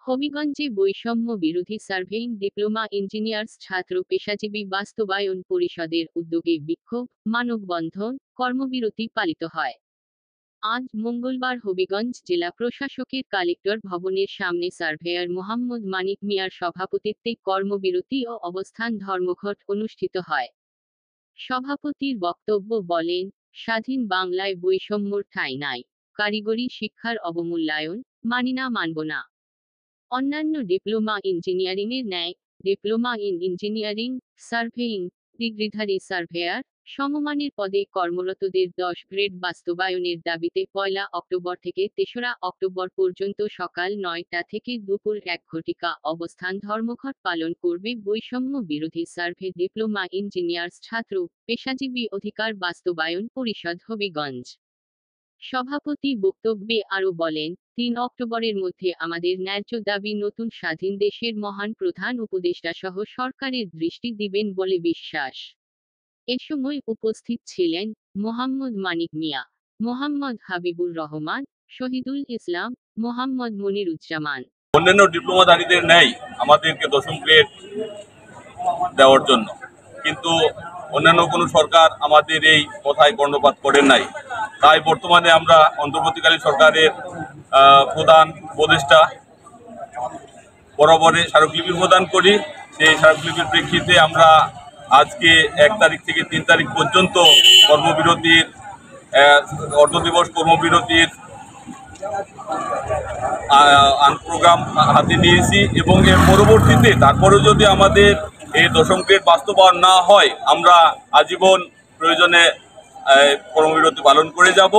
হবিগঞ্জে বৈষম্য বিরোধী surveying diploma engineers ছাত্র পেশাজীবী বাস্তবায়ন পরিষদের উদ্যোগে বিক্ষোভ, মানববন্ধন, কর্মবিরতি পালিত হয়। আজ মঙ্গলবার হবিগঞ্জ জেলা প্রশাসকের কালেক্টর ভবনের সামনে সার্ভেয়ার মোহাম্মদ মানিক মিয়ার সভাপতিত্বে কর্মবিরতি ও অবস্থান ধর্মঘট অনুষ্ঠিত হয়। সভাপতির বক্তব্য বলেন, স্বাধীন বাংলায় বৈষম্যর ঠাঁই নাই। কারিগরি শিক্ষার অবমূল্যায়ন মানি না, মানব না। অন্যান্য ডিপ্লোমা ইঞ্জিনিয়ারিংয়ের ন্যায় ডিপ্লোমা ইন ইঞ্জিনিয়ারিং, সার্ভেইং, ডিগ্রিধারী সার্ভেয়ার, সমমানের পদে কর্মরতদের 10 গ্রেড বাস্তবায়নের দাবিতে 1 অক্টোবর থেকে 3রা অক্টোবর পর্যন্ত সকাল 9টা থেকে দুপুর 1 ঘটিকা অবস্থান ধর্মঘট পালন করবে বৈষম্য বিরোধী সার্ভে ডিপ্লোমা ইঞ্জিনিয়ার্স ছাত্র পেশাজীবী অধিকার বাস্তবায়ন পরিষদ হবিগঞ্জ। সভাপতি বক্তব্যে আরও বলেন, 3 অক্টোবরের মধ্যে আমাদের ন্যায্য দাবি নতুন স্বাধীন দেশের মহান প্রধান উপদেষ্টা সহ সরকারের দৃষ্টি দিবেন বলে বিশ্বাস। এ সময় উপস্থিত ছিলেন মোহাম্মদ মানিক মিয়া, মোহাম্মদ হাবিবুর রহমান, শহীদুল ইসলাম, মোহাম্মদ মনিরুজ্জামান। অন্যান্য ডিপ্লোমাধারীদের ন্যায় আমাদেরকে 10ম গ্রেড দেওয়ার জন্য, কিন্তু অন্যান্য কোনো সরকার আমাদের এই কথায় কর্ণপাত করেন নাই। তাই বর্তমানে আমরা অন্তর্বর্তীকালীন সরকারের প্রধান উপদেষ্টা বরাবরে স্মারকলিপি প্রদান করি। সেই স্মারকলিপির প্রেক্ষিতে আমরা আজকে 1 তারিখ থেকে 3 তারিখ পর্যন্ত কর্মবিরতির অর্ধদিবস কর্মবিরতির প্রোগ্রাম হাতে নিয়েছি এবং এর পরবর্তীতে তারপরেও যদি আমাদের এই 10ম গ্রেড বাস্তবায়ন না হয়, আমরা আজীবন প্রয়োজনে কর্মবিরতি পালন করে যাব।